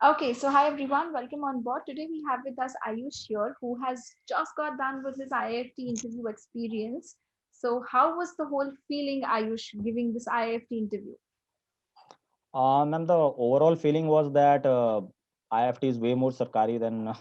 Okay, so hi everyone, welcome on board. Today we have with us Ayush here, who has just got done with his IIFT interview experience. So, how was the whole feeling, Ayush, giving this IIFT interview? Ma'am, the overall feeling was that IFT is way more Sarkari than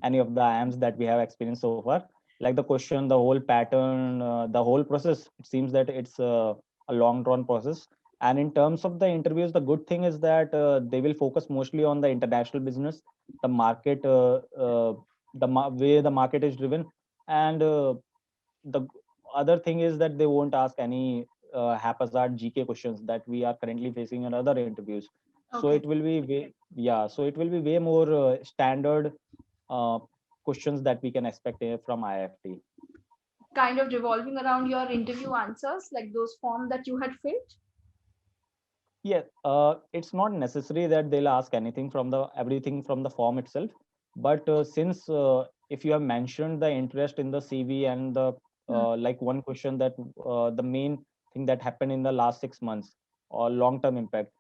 any of the IIMs that we have experienced so far. Like the question, the whole pattern, the whole process, it seems that it's a long drawn process. And in terms of the interviews, the good thing is that they will focus mostly on the international business, the market, way the market is driven. And the other thing is that they won't ask any haphazard GK questions that we are currently facing in other interviews. So Okay, it will be yeah, so it will be way more standard uh, questions that we can expect from IFT. kind of revolving around your interview answers, like those form that you had filled. Yeah, it's not necessary that they'll ask anything from the everything from the form itself, but since if you have mentioned the interest in the CV and the Hmm. like one question that the main thing that happened in the last 6 months or long term impact,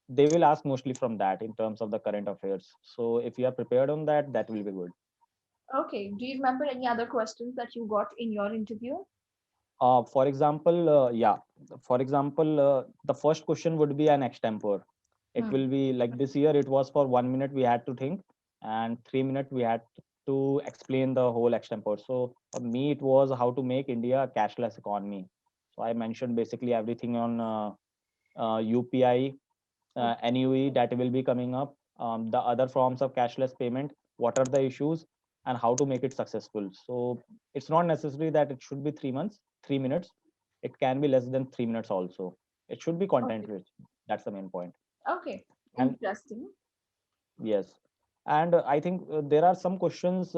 they will ask mostly from that in terms of the current affairs. So if you are prepared on that, that will be good. Okay, do you remember any other questions that you got in your interview? For example, for example, the first question would be an extempore. It Hmm. will be like this year, it was for 1 minute we had to think, and 3 minutes we had to explain the whole extempore. So for me, it was how to make India a cashless economy. So I mentioned basically everything on UPI, NUE that will be coming up, the other forms of cashless payment, what are the issues, and how to make it successful. So it's not necessary that it should be 3 months, 3 minutes. It can be less than 3 minutes also. It should be content Okay, rich. That's the main point. okay, And interesting. yes, and I think there are some questions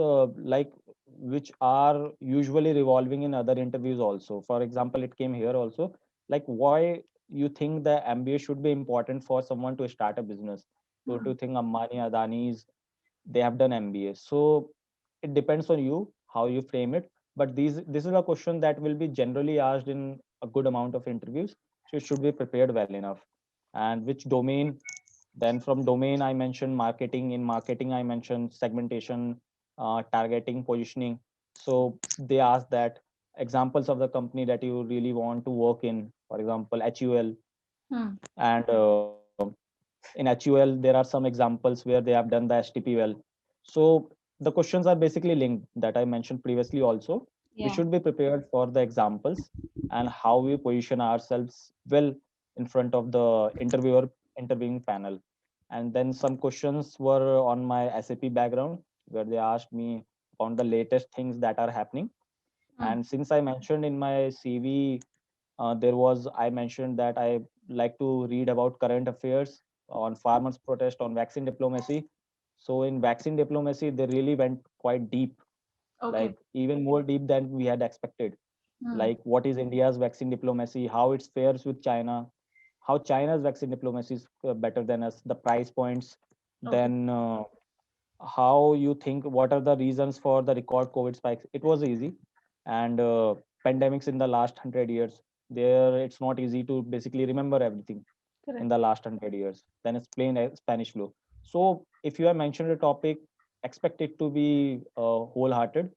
like which are usually revolving in other interviews also. For example, it came here also, like why you think the MBA should be important for someone to start a business. So Hmm. to think Ambani, Adani's, they have done MBA. So it depends on you how you frame it. But this is a question that will be generally asked in a good amount of interviews. So you should be prepared well enough. And which domain, then from domain, I mentioned marketing. In marketing, I mentioned segmentation, targeting, positioning. So they ask that examples of the company that you really want to work in, for example, HUL. Hmm. And in HUL, there are some examples where they have done the STP well. So the questions are basically linked that I mentioned previously also. We Yeah. should be prepared for the examples and how we position ourselves well in front of the interviewing panel. And then some questions were on my SAP background where they asked me on the latest things that are happening. Hmm. And since I mentioned in my CV, I mentioned that I like to read about current affairs on farmers protest, on vaccine diplomacy. So in vaccine diplomacy, they really went quite deep, Okay. like even more deep than we had expected. Hmm. Like what is India's vaccine diplomacy, how it fares with China, how China's vaccine diplomacy is better than us, the price points, Okay. then how you think, what are the reasons for the record COVID spikes. It was easy. And pandemics in the last 100 years, there it's not easy to basically remember everything in Correct. the last 100 years. Then it's plain Spanish flu. So if you have mentioned a topic, expect it to be wholehearted.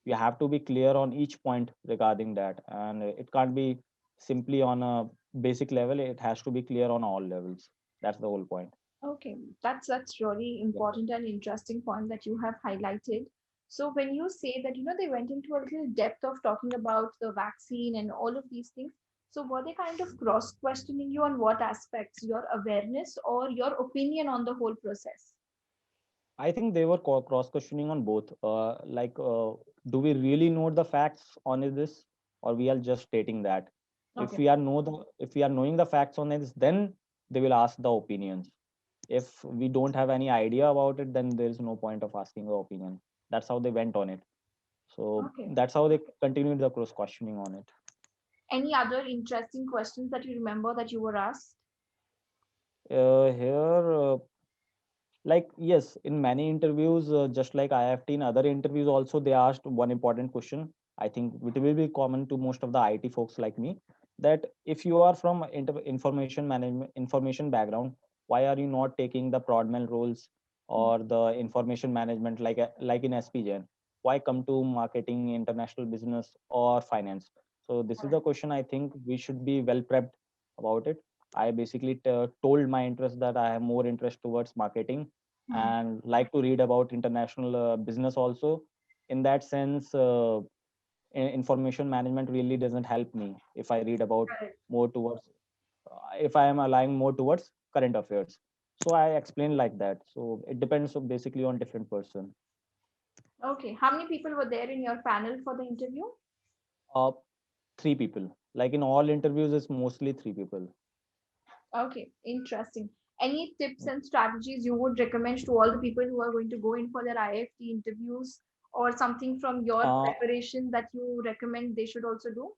You have to be clear on each point regarding that, and it can't be simply on a basic level. It has to be clear on all levels. That's the whole point. Okay, that's really Yeah. important and interesting point that you have highlighted. So when you say that, they went into a little depth of talking about the vaccine and all of these things, so were they kind of cross questioning you on what aspects, your awareness or your opinion on the whole process? I think they were cross questioning on both. Do we really know the facts on this, or we are just stating that? Okay. If we are knowing the facts on this, then they will ask the opinions. If we don't have any idea about it, then there is no point of asking the opinion. That's how they went on it. So Okay. that's how they continued the cross questioning on it. Any other interesting questions that you remember that you were asked? Here, like yes, in many interviews, just like IFT, in other interviews also, they asked one important question. I think it will be common to most of the IT folks like me. that if you are from information management, information background, why are you not taking the prodmel roles Hmm. or the information management, like in SPGen? Why come to marketing, international business, or finance? So this is the Correct. question. I think we should be well prepped about it. I basically told my interest that I have more interest towards marketing Hmm. and like to read about international business also. In that sense, information management really doesn't help me if I read about Correct. more towards, if I am aligning more towards current affairs. So I explain like that. So it depends basically on different person. Okay. How many people were there in your panel for the interview? Uh, Three people. Like in all interviews, it's mostly three people. Okay, interesting. Any tips and strategies you would recommend to all the people who are going to go in for their IFT interviews, or something from your Uh, preparation that you recommend they should also do?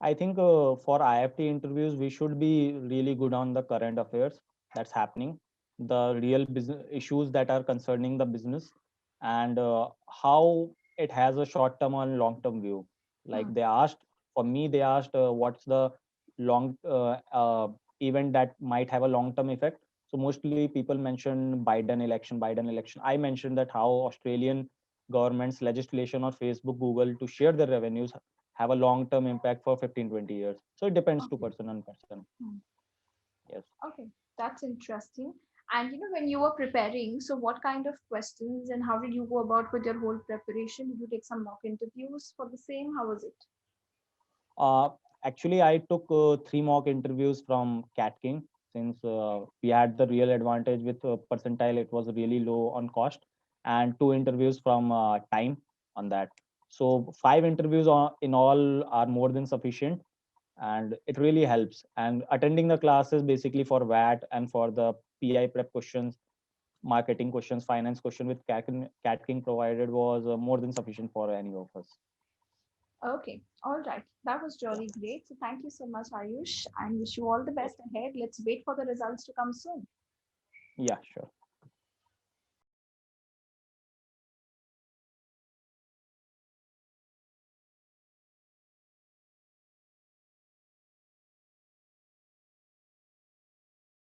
I think for IFT interviews, we should be really good on the current affairs that's happening, the real business issues that are concerning the business, and how it has a short term and long term view. Hmm. Like they asked, for me, they asked what's the long event that might have a long term effect. So mostly people mention Biden election, Biden election. I mentioned that how Australian government's legislation or Facebook, Google to share their revenues have a long term impact for 15-20 years. So it depends to Okay. person on person. Hmm. Yes. Okay, that's interesting. And when you were preparing, so what kind of questions and how did you go about with your whole preparation? Did you take some mock interviews for the same? How was it? Uh, Actually, I took three mock interviews from Cat King since we had the real advantage with percentile. It was really low on cost, and two interviews from Time on that. So five interviews in all are more than sufficient, and it really helps. And attending the classes basically for VAT and for the PI prep questions, marketing questions, finance question with Cat King provided was more than sufficient for any of us. Okay, all right. That was Yeah. really great. So thank you so much, Ayush, and wish you all the Okay. best ahead. Let's wait for the results to come soon. Yeah, sure.